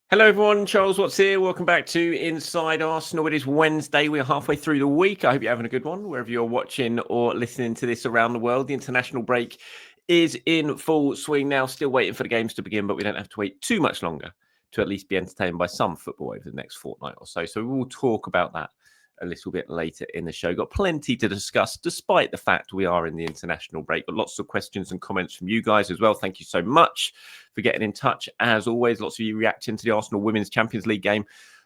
Hello everyone, Charles Watts here. Welcome back to Inside Arsenal. It is Wednesday. We're halfway through the week. I hope you're having a good one, wherever you're watching or listening to this around the world. The international break is in full swing now. Still waiting for the games to begin, but we don't have to wait too much longer to at least be entertained by some football over the next fortnight or so. So we will talk about that a little bit later in the show. Got plenty to discuss, despite the fact we are in the international break. Got lots of questions and comments from you guys as well. Thank you so much for getting in touch. As always, lots of you reacting to the Arsenal Women's Champions League game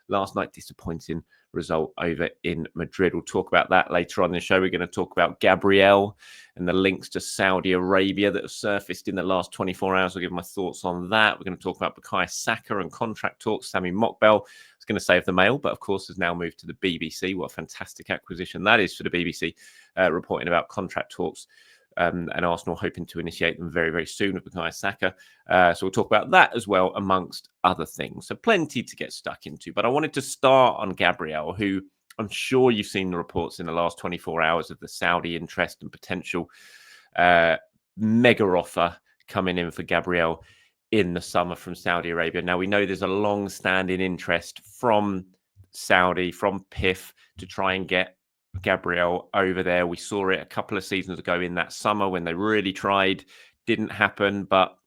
last night. Disappointing result over in Madrid. We'll talk about that later on in the show. We're going to talk about Gabriel and the links to Saudi Arabia that have surfaced in the last 24 hours. I'll give my thoughts on that. We're going to talk about Bukayo Saka and contract talks. Sammy Mokbel, I was going to save the Mail, but of course has now moved to the BBC. What a fantastic acquisition that is for the BBC, reporting about contract talks. And Arsenal hoping to initiate them very, very soon with Bukayo Saka. So we'll talk about that as well, amongst other things. So plenty to get stuck into. But I wanted to start on Gabriel, who I'm sure you've seen the reports in the last 24 hours of the Saudi interest and potential mega offer coming in for Gabriel in the summer from Saudi Arabia. Now, we know there's a long-standing interest from Saudi, from PIF, to try and get Gabriel over there. We saw it a couple of seasons ago in that summer when they really tried. Didn't happen, but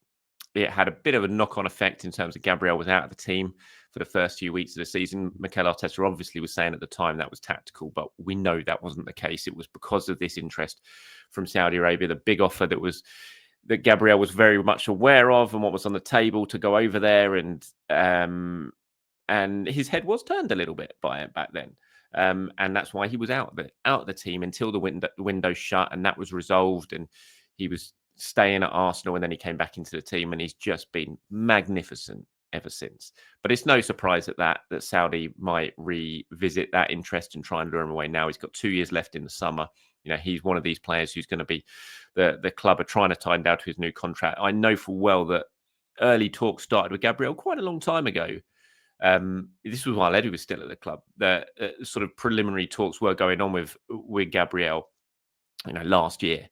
it had a bit of a knock-on effect in terms of Gabriel was out of the team for the first few weeks of the season. Mikel Arteta obviously was saying at the time that was tactical, but we know that wasn't the case. It was because of this interest from Saudi Arabia, the big offer that Gabriel was very much aware of and what was on the table to go over there, and his head was turned a little bit by it back then. And that's why he was out of the team until the window shut, and that was resolved, and he was staying at Arsenal, and then he came back into the team, and he's just been magnificent ever since. But it's no surprise that Saudi might revisit that interest and try and lure him away. Now he's got 2 years left in the summer. You know, he's one of these players who's going to be the club are trying to tie him down to his new contract. I know full well that early talks started with Gabriel quite a long time ago. This was while Eddie was still at the club. The sort of preliminary talks were going on with Gabriel, last year.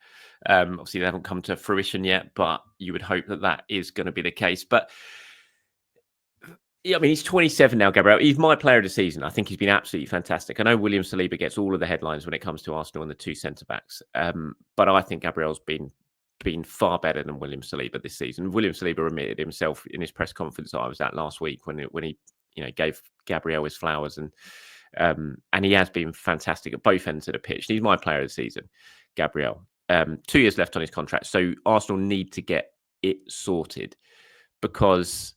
Obviously, they haven't come to fruition yet, but you would hope that is going to be the case. But yeah, I mean, he's 27 now, Gabriel. He's my player of the season. I think he's been absolutely fantastic. I know William Saliba gets all of the headlines when it comes to Arsenal and the two centre-backs. But I think Gabriel's been far better than William Saliba this season. William Saliba admitted himself in his press conference that I was at last week when he gave Gabriel his flowers, and he has been fantastic at both ends of the pitch. He's my player of the season, Gabriel. 2 years left on his contract, so Arsenal need to get it sorted, because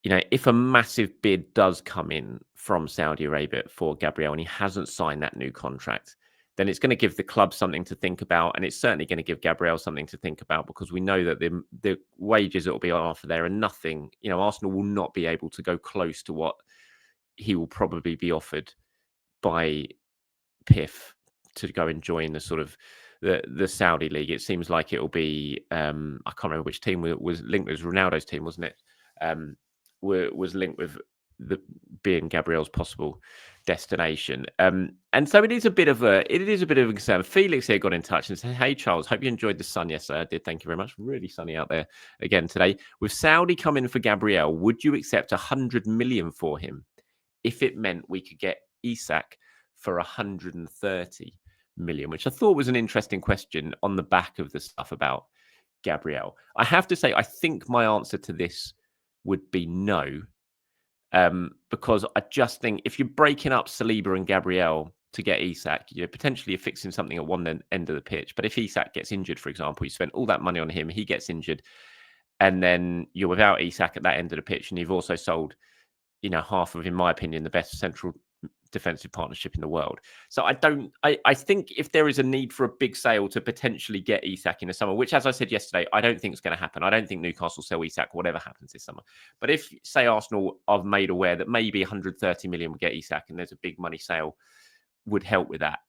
if a massive bid does come in from Saudi Arabia for Gabriel and he hasn't signed that new contract, then it's going to give the club something to think about, and it's certainly going to give Gabriel something to think about, because we know that the wages that will be on offer there are nothing. Arsenal will not be able to go close to what he will probably be offered by PIF to go and join the sort of the Saudi league. It seems like it will be I can't remember which team was linked. It was Ronaldo's team, wasn't it? Was linked with being Gabriel's possible destination, and so it is a bit of a concern. Felix here got in touch and said, "Hey Charles, hope you enjoyed the sun yesterday." I did, thank you very much. Really sunny out there again today. With Saudi coming for Gabriel, would you accept 100 million for him if it meant we could get Isak for 130 million? Which I thought was an interesting question on the back of the stuff about Gabriel. I have to say, I think my answer to this would be no, because I just think if you're breaking up Saliba and Gabriel to get Isak, potentially you're fixing something at one end of the pitch. But if Isak gets injured, for example, you spent all that money on him, he gets injured, and then you're without Isak at that end of the pitch, and you've also sold, half of, in my opinion, the best central defensive partnership in the world. So I think if there is a need for a big sale to potentially get Isak in the summer, which, as I said yesterday, I don't think is going to happen. I don't think Newcastle sell Isak, whatever happens this summer. But if, say, Arsenal are made aware that maybe 130 million would get Isak, and there's a big money sale would help with that,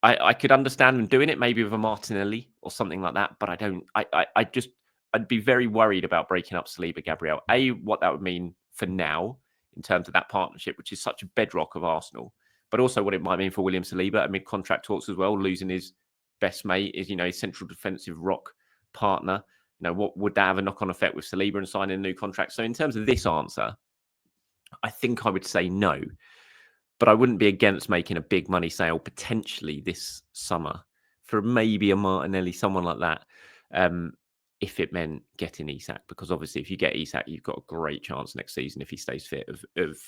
I could understand them doing it, maybe with a Martinelli or something like that. But I'd be very worried about breaking up Saliba, Gabriel. What that would mean for now, in terms of that partnership, which is such a bedrock of Arsenal, but also what it might mean for William Saliba amid contract talks as well, losing his best mate, is, his central defensive rock partner. What would that have a knock-on effect with Saliba and signing a new contract? So in terms of this answer, I think I would say no, but I wouldn't be against making a big money sale potentially this summer for maybe a Martinelli, someone like that, if it meant getting Isak, because obviously if you get Isak, you've got a great chance next season, if he stays fit, of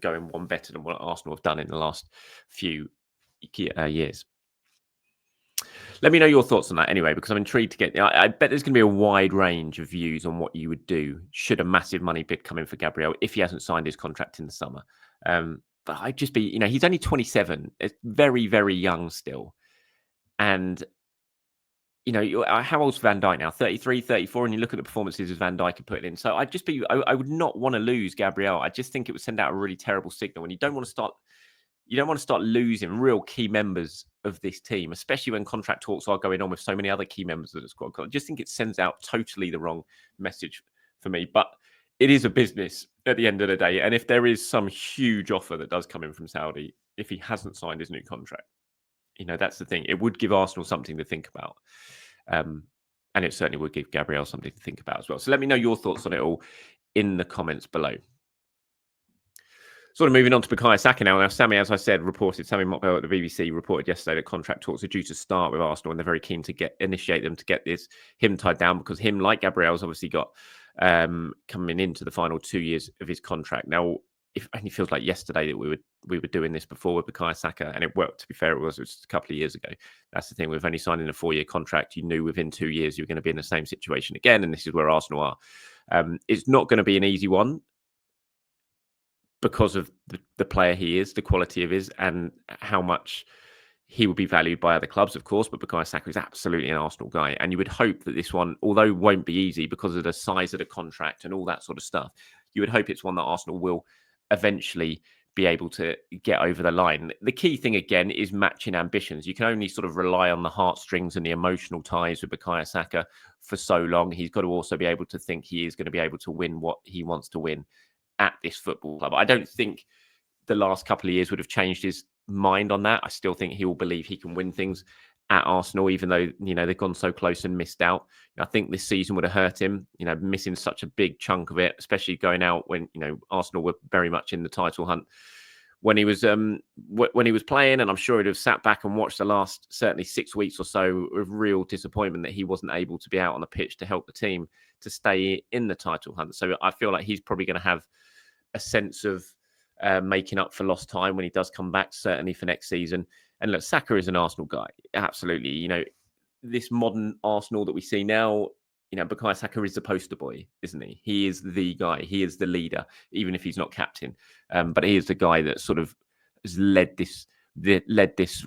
going one better than what Arsenal have done in the last few years. Let me know your thoughts on that anyway, because I'm intrigued to get. I bet there's going to be a wide range of views on what you would do should a massive money bid come in for Gabriel if he hasn't signed his contract in the summer. But I'd just be, he's only 27. It's very, very young still. And, how old's Van Dijk now? 33, 34. And you look at the performances as Van Dijk had put in. So I'd just be, I would not want to lose Gabriel. I just think it would send out a really terrible signal. And you don't want to start losing real key members of this team, especially when contract talks are going on with so many other key members of the squad. I just think it sends out totally the wrong message for me. But it is a business at the end of the day. And if there is some huge offer that does come in from Saudi, if he hasn't signed his new contract, that's the thing. It would give Arsenal something to think about. And it certainly would give Gabriel something to think about as well. So let me know your thoughts on it all in the comments below. Sort of moving on to Bukayo Saka now. Now, Sammy, as I said, Sammy Mockbell at the BBC reported yesterday that contract talks are due to start with Arsenal, and they're very keen to initiate them to get him tied down, because him, like Gabriel's, obviously got coming into the final 2 years of his contract. Now, it only feels like yesterday that we were doing this before with Bukayo Saka, and it worked. To be fair, it was just a couple of years ago. That's the thing. We've only signed in a 4-year contract. You knew within 2 years you were going to be in the same situation again, and this is where Arsenal are. It's not going to be an easy one, because of the player he is, the quality of his, and how much he will be valued by other clubs, of course. But Bukayo Saka is absolutely an Arsenal guy. And you would hope that this one, although won't be easy because of the size of the contract and all that sort of stuff, you would hope it's one that Arsenal will eventually be able to get over the line. The key thing, again, is matching ambitions. You can only sort of rely on the heartstrings and the emotional ties with Bukayo Saka for so long. He's got to also be able to think he is going to be able to win what he wants to win at this football club. I don't think the last couple of years would have changed his mind on that. I still think he will believe he can win things at Arsenal, even though, they've gone so close and missed out. I think this season would have hurt him, missing such a big chunk of it, especially going out when, Arsenal were very much in the title hunt when he was playing. And I'm sure he'd have sat back and watched the last certainly 6 weeks or so of real disappointment that he wasn't able to be out on the pitch to help the team to stay in the title hunt. So I feel like he's probably going to have a sense of making up for lost time when he does come back, certainly for next season. And look, Saka is an Arsenal guy. Absolutely. This modern Arsenal that we see now, Bukayo Saka is the poster boy, isn't he? He is the guy. He is the leader, even if he's not captain. But he is the guy that sort of has led this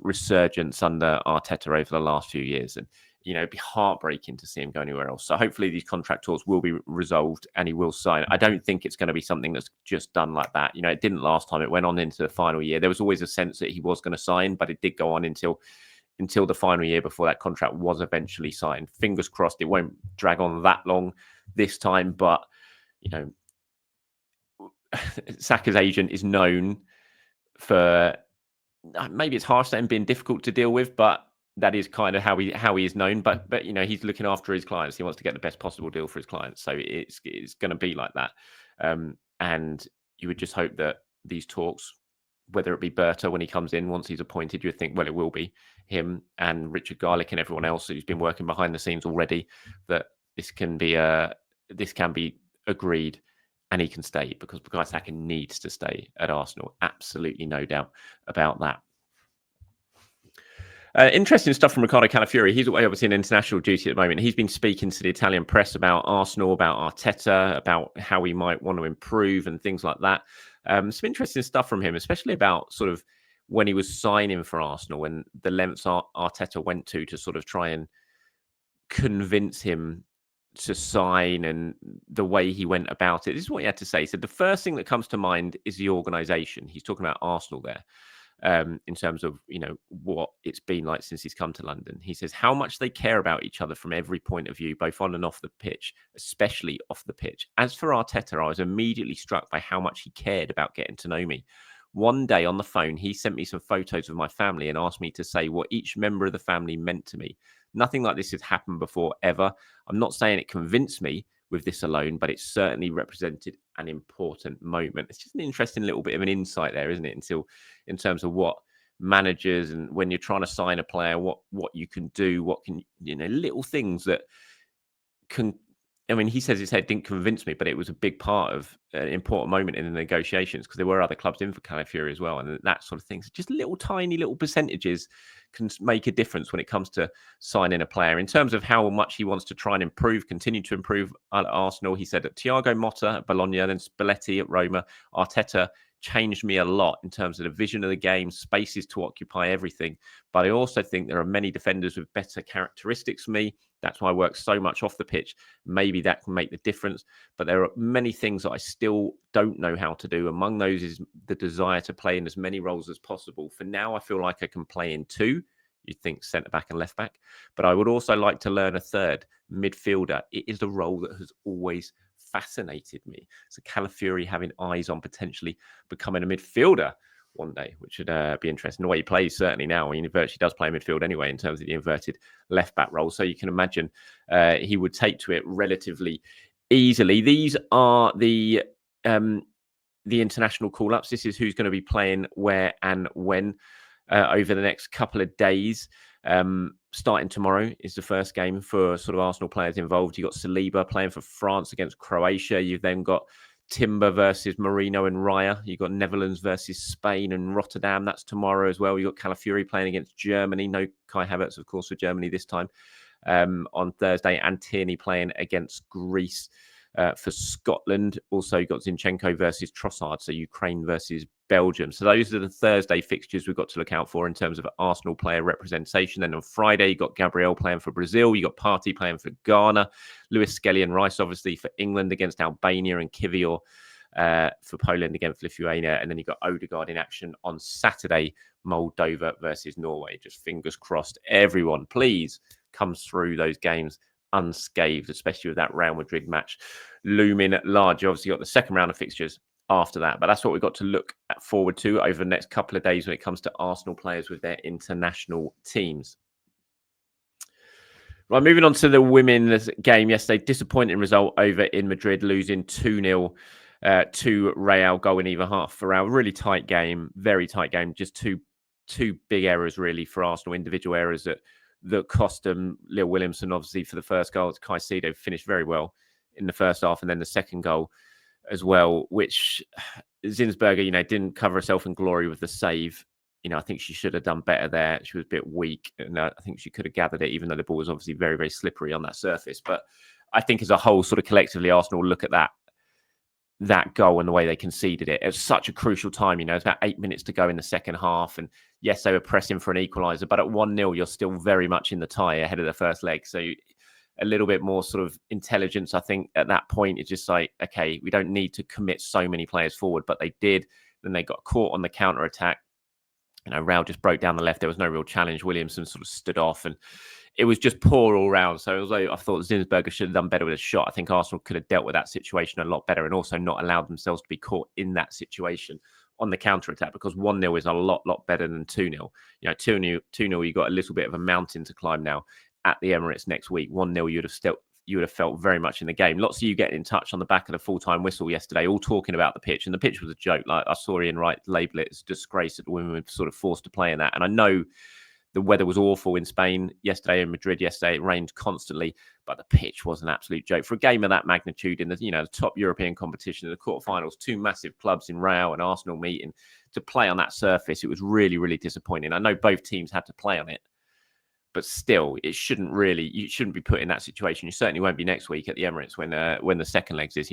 resurgence under Arteta over the last few years. And, it'd be heartbreaking to see him go anywhere else. So hopefully these contract talks will be resolved and he will sign. I don't think it's going to be something that's just done like that. It didn't last time. It went on into the final year. There was always a sense that he was going to sign, but it did go on until the final year before that contract was eventually signed. Fingers crossed it won't drag on that long this time. But, Saka's agent is known for, maybe it's harsh saying being difficult to deal with, but that is kind of how he is known. But he's looking after his clients. He wants to get the best possible deal for his clients. So it's going to be like that. And you would just hope that these talks, whether it be Berta when he comes in, once he's appointed, you would think, well, it will be him and Richard Garlick and everyone else who's been working behind the scenes already, that this can be agreed and he can stay, because Bukayo Saka needs to stay at Arsenal. Absolutely no doubt about that. Interesting stuff from Ricardo Calafiori. He's away, obviously, in international duty at the moment. He's been speaking to the Italian press about Arsenal, about Arteta, about how he might want to improve and things like that. Some interesting stuff from him, especially about sort of when he was signing for Arsenal and the lengths Arteta went to sort of try and convince him to sign, and the way he went about it. This is what he had to say. He said, the first thing that comes to mind is the organisation. He's talking about Arsenal there. In terms of, what it's been like since he's come to London. He says how much they care about each other from every point of view, both on and off the pitch, especially off the pitch. As for Arteta, I was immediately struck by how much he cared about getting to know me. One day on the phone, he sent me some photos of my family and asked me to say what each member of the family meant to me. Nothing like this had happened before, ever. I'm not saying it convinced me with this alone, but it certainly represented an important moment. It's just an interesting little bit of an insight there, isn't it? In terms of what managers and when you're trying to sign a player, what you can do, what can little things that can. I mean, he says his head didn't convince me, but it was a big part of an important moment in the negotiations because there were other clubs in for Calafiori as well, and that sort of thing. So just tiny little percentages can make a difference when it comes to signing a player. In terms of how much he wants to try and improve, continue to improve at Arsenal, he said that Thiago Motta at Bologna, then Spalletti at Roma, Arteta changed me a lot in terms of the vision of the game, spaces to occupy everything. But I also think there are many defenders with better characteristics for me. That's why I work so much off the pitch. Maybe that can make the difference. But there are many things that I still don't know how to do. Among those is the desire to play in as many roles as possible. For now, I feel like I can play in two. You'd think centre back and left back. But I would also like to learn a third, midfielder. It is a role that has always fascinated me. So Calafiori having eyes on potentially becoming a midfielder one day, which should be interesting. The way he plays certainly now, he virtually does play midfield anyway in terms of the inverted left back role. So you can imagine he would take to it relatively easily. These are the international call-ups. This is who's going to be playing where and when over the next couple of days. Starting tomorrow is the first game for sort of Arsenal players involved. You've got Saliba playing for France against Croatia. You've then got Timber versus Marino and Raya. You've got Netherlands versus Spain and Rotterdam. That's tomorrow as well. You've got Calafiori playing against Germany. No Kai Havertz, of course, for Germany this time on Thursday. And Tierney playing against Greece for Scotland. Also, you've got Zinchenko versus Trossard. So Ukraine versus Belgium. So those are the Thursday fixtures we've got to look out for in terms of Arsenal player representation. Then on Friday, you've got Gabriel playing for Brazil. You've got Partey playing for Ghana. Lewis Skelly and Rice, obviously, for England against Albania, and Kivior for Poland against Lithuania. And then you've got Odegaard in action on Saturday, Moldova versus Norway. Just fingers crossed. Everyone, please, comes through those games unscathed, especially with that Real Madrid match looming large. You obviously got the second round of fixtures after that, but that's what we've got to look forward to over the next couple of days when it comes to Arsenal players with their international teams. Right, moving on to the women's game yesterday. Disappointing result over in Madrid, losing 2-0 to Real, goal in either half for Real. Really tight game, very tight game. Just two big errors really for Arsenal, individual errors that cost them. Lil Williamson, obviously, for the first goal. Caicedo finished very well in the first half, and then the second goal as well, which Zinsberger, didn't cover herself in glory with the save. I think she should have done better there. She was a bit weak, and I think she could have gathered it, even though the ball was obviously very, very slippery on that surface. But I think as a whole, sort of collectively, Arsenal look at that goal and the way they conceded it. It was such a crucial time. It's about 8 minutes to go in the second half. And yes, they were pressing for an equaliser, but at 1-0, you're still very much in the tie ahead of the first leg. So a little bit more sort of intelligence, I think, at that point. It's just like, okay, we don't need to commit so many players forward, but they did. Then they got caught on the counter-attack. Real just broke down the left. There was no real challenge. Williamson sort of stood off, and it was just poor all round. So it was like, I thought Zinsberger should have done better with a shot. I think Arsenal could have dealt with that situation a lot better, and also not allowed themselves to be caught in that situation on the counter-attack, because 1-0 is a lot better than 2-0. 2-0, you got a little bit of a mountain to climb now at the Emirates next week. 1-0, you would have felt very much in the game. Lots of you getting in touch on the back of the full-time whistle yesterday, all talking about the pitch. And the pitch was a joke. Like, I saw Ian Wright label it as a disgrace that the women were sort of forced to play in that. And I know the weather was awful in Spain yesterday, in Madrid yesterday. It rained constantly, but the pitch was an absolute joke. For a game of that magnitude in the top European competition, in the quarterfinals, two massive clubs in Real and Arsenal meeting, to play on that surface, it was really, really disappointing. I know both teams had to play on it, but still, you shouldn't be put in that situation. You certainly won't be next week at the Emirates when the second legs is.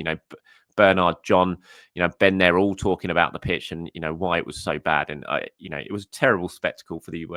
Bernard, John, Ben, they're all talking about the pitch and why it was so bad. And it was a terrible spectacle for the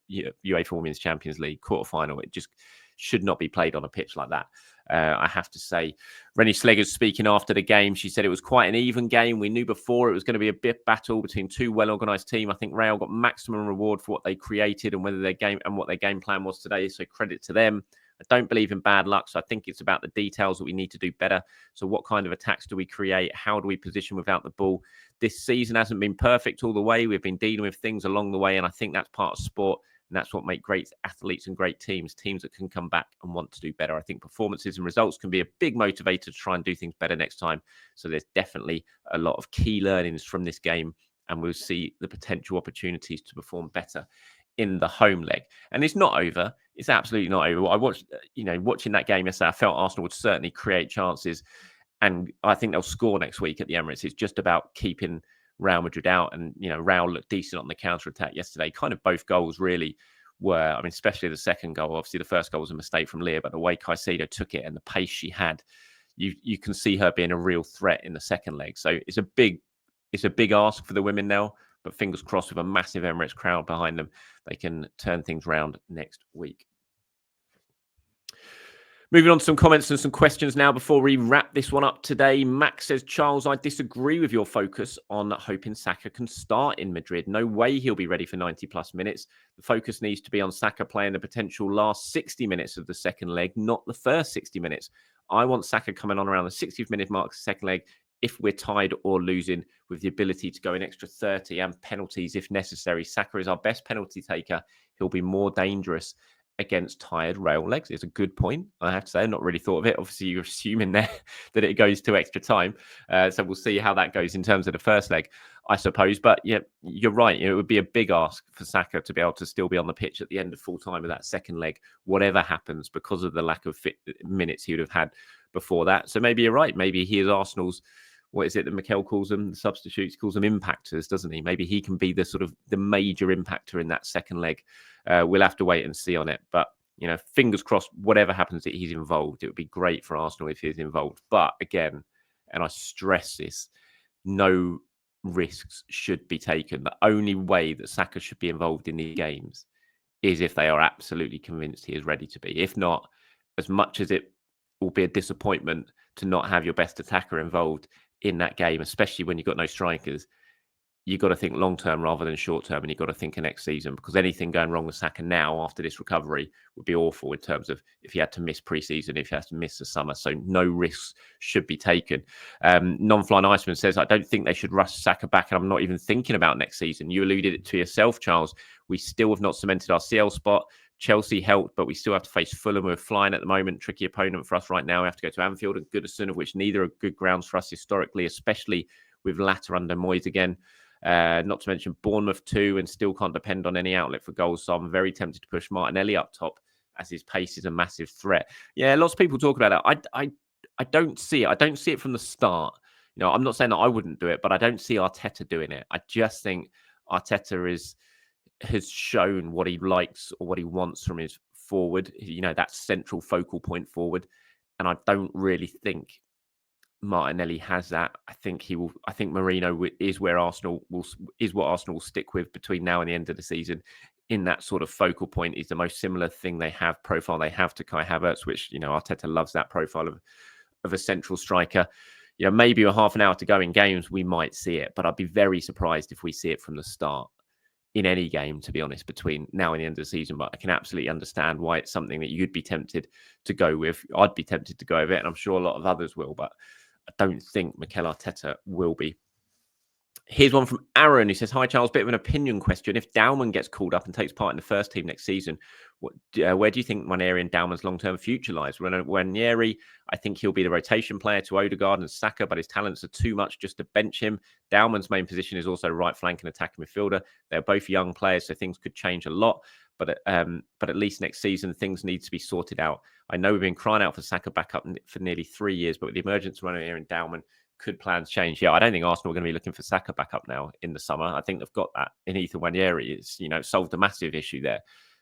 UEFA Women's Champions League quarterfinal. It just should not be played on a pitch like that. I have to say, Rennie Slegers speaking after the game, she said it was quite an even game. We knew before it was going to be a bit battle between two well-organised teams. I think Real got maximum reward for what they created and what their game plan was today. So credit to them. I don't believe in bad luck, so I think it's about the details that we need to do better. So what kind of attacks do we create? How do we position without the ball? This season hasn't been perfect all the way. We've been dealing with things along the way, and I think that's part of sport. And that's what makes great athletes and great teams that can come back and want to do better. I think performances and results can be a big motivator to try and do things better next time. So there's definitely a lot of key learnings from this game, and we'll see the potential opportunities to perform better in the home leg. And it's not over. It's absolutely not over. I watched, watching that game yesterday, I felt Arsenal would certainly create chances, and I think they'll score next week at the Emirates. It's just about keeping Real Madrid out, and Real looked decent on the counter attack yesterday. Kind of both goals really were. I mean, especially the second goal. Obviously, the first goal was a mistake from Leah, but the way Caicedo took it and the pace she had, you can see her being a real threat in the second leg. So it's a big ask for the women now. But fingers crossed, with a massive Emirates crowd behind them, they can turn things round next week. Moving on to some comments and some questions now before we wrap this one up today. Max says, Charles, I disagree with your focus on hoping Saka can start in Madrid. No way he'll be ready for 90 plus minutes. The focus needs to be on Saka playing the potential last 60 minutes of the second leg, not the first 60 minutes. I want Saka coming on around the 60th minute mark of the second leg if we're tied or losing, with the ability to go an extra 30 and penalties if necessary. Saka is our best penalty taker. He'll be more dangerous against tired Real legs. It's a good point, I have to say. I've not really thought of it. Obviously, you're assuming there that it goes to extra time. So we'll see how that goes in terms of the first leg, I suppose. But yeah, you're right. It would be a big ask for Saka to be able to still be on the pitch at the end of full time of that second leg, whatever happens, because of the lack of minutes he would have had before that. So maybe you're right. Maybe he is Arsenal's, what is it that Mikel calls them? The substitutes, calls them impactors, doesn't he? Maybe he can be the sort of the major impactor in that second leg. We'll have to wait and see on it. But, fingers crossed, whatever happens, that he's involved. It would be great for Arsenal if he's involved. But again, and I stress this, no risks should be taken. The only way that Saka should be involved in these games is if they are absolutely convinced he is ready to be. If not, as much as it will be a disappointment to not have your best attacker involved in that game, especially when you've got no strikers, you've got to think long term rather than short term, and you've got to think of next season, because anything going wrong with Saka now after this recovery would be awful in terms of if he had to miss pre-season, if he has to miss the summer. So no risks should be taken. Non-Flying Iceman says, I don't think they should rush Saka back, and I'm not even thinking about next season. You alluded it to yourself, Charles. We still have not cemented our CL spot. Chelsea helped, but we still have to face Fulham. We're flying at the moment. Tricky opponent for us right now. We have to go to Anfield and Goodison, of which neither are good grounds for us historically, especially with Latter under Moyes again. Not to mention Bournemouth too, and still can't depend on any outlet for goals. So I'm very tempted to push Martinelli up top, as his pace is a massive threat. Yeah, lots of people talk about it. I don't see it. I don't see it from the start. I'm not saying that I wouldn't do it, but I don't see Arteta doing it. I just think Arteta has shown what he likes or what he wants from his forward, that central focal point forward. And I don't really think Martinelli has that. I think Marino is where Arsenal is what Arsenal will stick with between now and the end of the season. In that sort of focal point is the most similar profile they have to Kai Havertz, which, Arteta loves that profile of a central striker. Maybe a half an hour to go in games, we might see it, but I'd be very surprised if we see it from the start in any game, to be honest, between now and the end of the season. But I can absolutely understand why it's something that you'd be tempted to go with. I'd be tempted to go with it, and I'm sure a lot of others will, but I don't think Mikel Arteta will be. Here's one from Aaron, who says, hi, Charles, bit of an opinion question. If Daumann gets called up and takes part in the first team next season, where do you think Nwaneri and Daumann's long-term future lies? Nwaneri, I think he'll be the rotation player to Odegaard and Saka, but his talents are too much just to bench him. Daumann's main position is also right flank and attacking midfielder. They're both young players, so things could change a lot. But at least next season, things need to be sorted out. I know we've been crying out for Saka back up for nearly 3 years, but with the emergence of Nwaneri and Daumann, could plans change? Yeah, I don't think Arsenal are going to be looking for Saka back up now in the summer. I think they've got that in Ethan Nwaneri. It's, solved a massive issue there.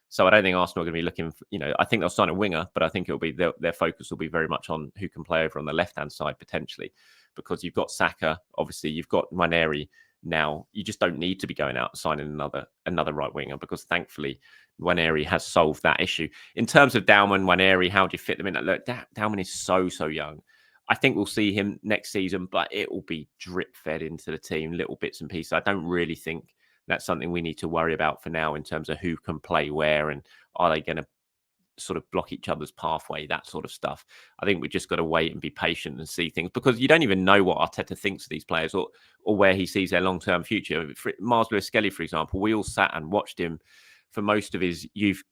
So I don't think Arsenal are going to be looking for, I think they'll sign a winger, but I think it'll be their focus will be very much on who can play over on the left-hand side potentially, because you've got Saka, obviously you've got Nwaneri now. You just don't need to be going out and signing another right winger, because thankfully Nwaneri has solved that issue. In terms of Daumann, Nwaneri, how do you fit them in? Look, Daumann is so young. I think we'll see him next season, but it will be drip fed into the team, little bits and pieces. I don't really think that's something we need to worry about for now in terms of who can play where and are they going to sort of block each other's pathway, that sort of stuff. I think we've just got to wait and be patient and see things, because you don't even know what Arteta thinks of these players, or where he sees their long-term future. Miles Lewis-Skelly, for example, we all sat and watched him for most of his youth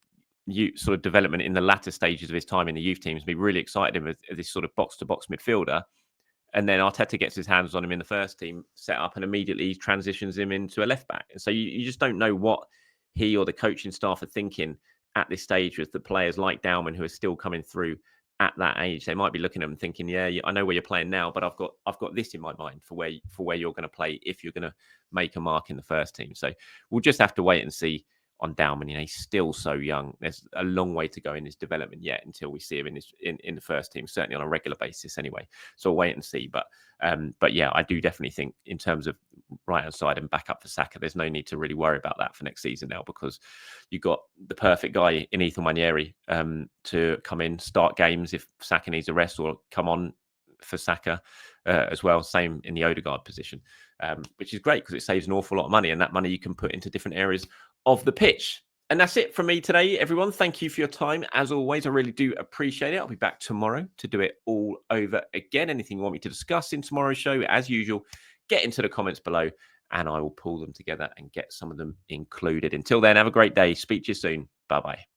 sort of development in the latter stages of his time in the youth teams. We really excited him as this sort of box-to-box midfielder. And then Arteta gets his hands on him in the first team set up and immediately transitions him into a left back. And so you just don't know what he or the coaching staff are thinking at this stage with the players like Dowman, who are still coming through at that age. They might be looking at them thinking, yeah, I know where you're playing now, but I've got this in my mind for where you're going to play if you're going to make a mark in the first team. So we'll just have to wait and see on Dowman. He's still so young. There's a long way to go in his development yet until we see him in the first team, certainly on a regular basis anyway. So we'll wait and see. But yeah, I do definitely think in terms of right hand side and backup for Saka, there's no need to really worry about that for next season now, because you've got the perfect guy in Ethan Nwaneri to come in, start games if Saka needs a rest, or come on for Saka as well. Same in the Odegaard position, which is great because it saves an awful lot of money, and that money you can put into different areas of the pitch. And that's it from me today, everyone. Thank you for your time. As always, I really do appreciate it. I'll be back tomorrow to do it all over again. Anything you want me to discuss in tomorrow's show, as usual, get into the comments below and I will pull them together and get some of them included. Until then, have a great day. Speak to you soon. Bye-bye.